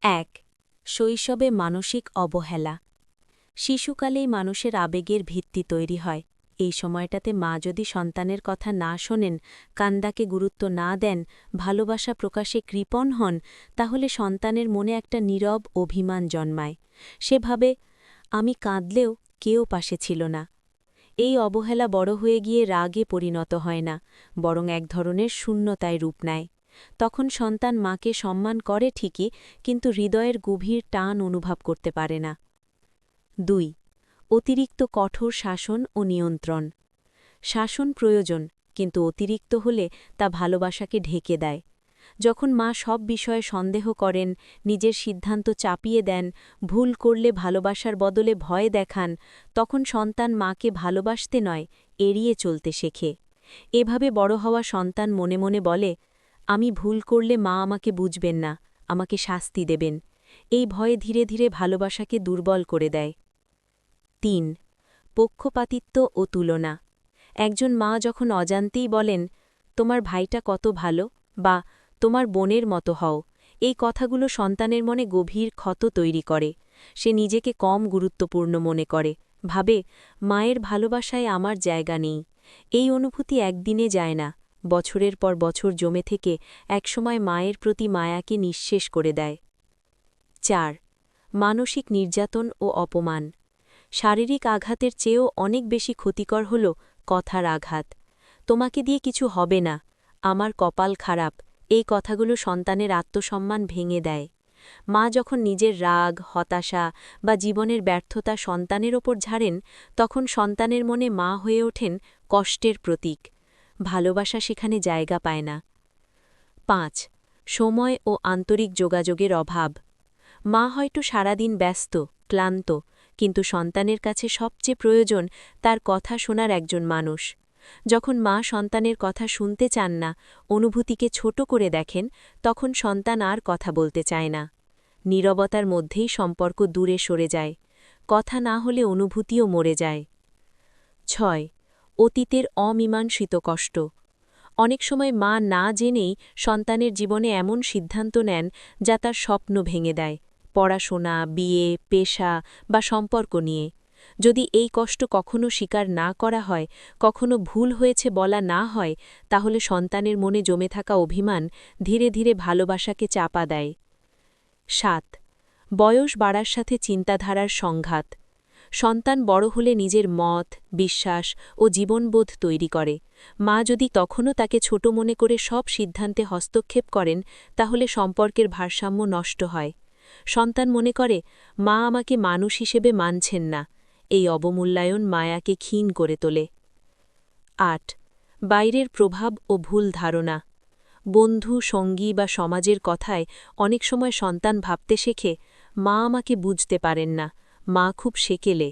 ১. শৈশবে মানসিক অবহেলা। শিশুকালেই মানুষের আবেগের ভিত্তি তৈরি হয়। এই সময়টাতে মা যদি সন্তানের কথা না শোনেন, কান্দাকে গুরুত্ব না দেন, ভালোবাসা প্রকাশে কৃপণ হন, তাহলে সন্তানের মনে একটা নীরব অভিমান জন্মায়। সে ভাবে, আমি কাঁদলেও কেউ পাশে ছিল না। এই অবহেলা বড় হয়ে গিয়ে রাগে পরিণত হয় না, বরং এক ধরনের শূন্যতায় রূপ নেয়। তখন সন্তান মাকে সম্মান করে ঠিকই, কিন্তু হৃদয়ের গভীর টান অনুভব করতে পারে না। ২. অতিরিক্ত কঠোর শাসন ও নিয়ন্ত্রণ। শাসন প্রয়োজন, কিন্তু অতিরিক্ত হলে তা ভালোবাসাকে ঢেকে দেয়। যখন মা সব বিষয়ে সন্দেহ করেন, নিজের সিদ্ধান্ত চাপিয়ে দেন, ভুল করলে ভালোবাসার বদলে ভয় দেখান, তখন সন্তান মাকে ভালোবাসতে নয়, এড়িয়ে চলতে শেখে। এভাবে বড় হওয়া সন্তান মনে মনে বলে, আমি ভুল করলে মা আমাকে বুঝবেন না, আমাকে শাস্তি দেবেন। এই ভয়ে ধীরে ধীরে ভালোবাসাকে দুর্বল করে দেয়। ৩. পক্ষপাতিত্ব ও তুলনা। একজন মা যখন অজান্তেই বলেন, তোমার ভাইটা কত ভালো, বা তোমার বোনের মতো হও, এই কথাগুলো সন্তানের মনে গভীর ক্ষত তৈরি করে। সে নিজেকে কম গুরুত্বপূর্ণ মনে করে, ভাবে, মায়ের ভালোবাসায় আমার জায়গা নেই। এই অনুভূতি একদিনে যায় না, বছরের পর বছর জমে থেকে একসময় মায়ের প্রতি মায়াকে নিঃশেষ করে দেয়। ৪. মানসিক নির্যাতন ও অপমান। শারীরিক আঘাতের চেয়েও অনেক বেশি ক্ষতিকর হল কথার আঘাত। তোমাকে দিয়ে কিছু হবে না, আমার কপাল খারাপ, এই কথাগুলো সন্তানের আত্মসম্মান ভেঙে দেয়। মা যখন নিজের রাগ, হতাশা বা জীবনের ব্যর্থতা সন্তানের ওপর ঝাড়েন, তখন সন্তানের মনে মা হয়ে ওঠেন কষ্টের প্রতীক। ভালোবাসা সেখানে জায়গা পায় না। ৫. সময় ও আন্তরিক যোগাযোগের অভাব। মা হয়তো সারাদিন ব্যস্ত, ক্লান্ত, কিন্তু সন্তানের কাছে সবচেয়ে প্রয়োজন তার কথা শোনার একজন মানুষ। যখন মা সন্তানের কথা শুনতে চান না, অনুভূতিকে ছোট করে দেখেন, তখন সন্তান আর কথা বলতে চায় না। নীরবতার মধ্যেই সম্পর্ক দূরে সরে যায়। কথা না হলে অনুভূতিও মরে যায়। ৬. অতীতের অমীমাংসিত কষ্ট। অনেক সময় মা না জেনেই সন্তানের জীবনে এমন সিদ্ধান্ত নেন যা তার স্বপ্ন ভেঙে দেয়, পড়াশোনা, বিয়ে, পেশা বা সম্পর্ক নিয়ে। যদি এই কষ্ট কখনো স্বীকার না করা হয়, কখনো ভুল হয়েছে বলা না হয়, তাহলে সন্তানের মনে জমে থাকা অভিমান ধীরে ধীরে ভালোবাসাকে চাপা দেয়। ৭. বয়স বাড়ার সাথে চিন্তাধারার সংঘাত। সন্তান বড় হলে নিজের মত, বিশ্বাস ও জীবনবোধ তৈরি করে। মা যদি তখনও তাকে ছোট মনে করে সব সিদ্ধান্তে হস্তক্ষেপ করেন, তাহলে সম্পর্কের ভারসাম্য নষ্ট হয়। সন্তান মনে করে, মা আমাকে মানুষ হিসেবে মানছেন না। এই অবমূল্যায়ন মায়াকে ক্ষীণ করে তোলে। ৮. বাইরের প্রভাব ও ভুল ধারণা। বন্ধু, সঙ্গী বা সমাজের কথায় অনেক সময় সন্তান ভাবতে শেখে, মা আমাকে বুঝতে পারেন না, মা খুব সেকেলে।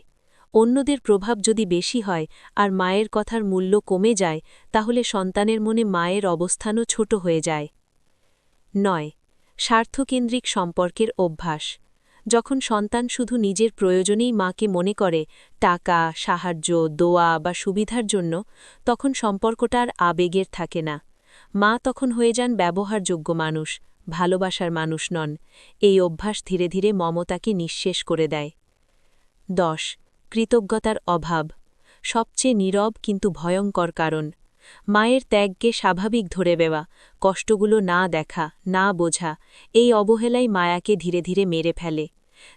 অন্যদের প্রভাব যদি বেশি হয় আর মায়ের কথার মূল্য কমে যায়, তাহলে সন্তানের মনে মায়ের অবস্থানও ছোট হয়ে যায়। ৯. স্বার্থকেন্দ্রিক সম্পর্কের অভ্যাস। যখন সন্তান শুধু নিজের প্রয়োজনেই মাকে মনে করে, টাকা, সাহায্য, দোয়া বা সুবিধার জন্য, তখন সম্পর্কটা আর আবেগের থাকে না। মা তখন হয়ে যান ব্যবহারযোগ্য মানুষ, ভালোবাসার মানুষ নন। এই অভ্যাস ধীরে ধীরে মমতাকে নিঃশেষ করে দেয়। ১০. কৃতজ্ঞতার অভাব। সবচেয়ে নীরব কিন্তু ভয়ঙ্কর কারণ। মায়ের ত্যাগকে স্বাভাবিক ধরে দেওয়া, কষ্টগুলো না দেখা, না বোঝা, এই অবহেলাই মায়াকে ধীরে ধীরে মেরে ফেলে।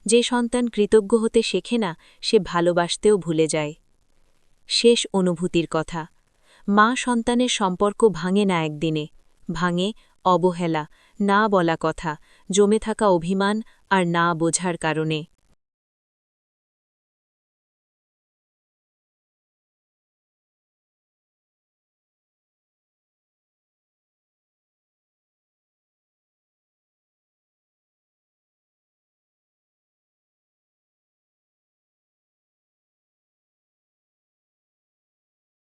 যে সন্তান কৃতজ্ঞ হতে শেখে না, সে ভালোবাসতেও ভুলে যায়। শেষ অনুভূতির কথা। মা সন্তানের সম্পর্ক ভাঙে না একদিনে, ভাঙে অবহেলা, না বলা কথা, জমে থাকা অভিমান আর না বোঝার কারণে।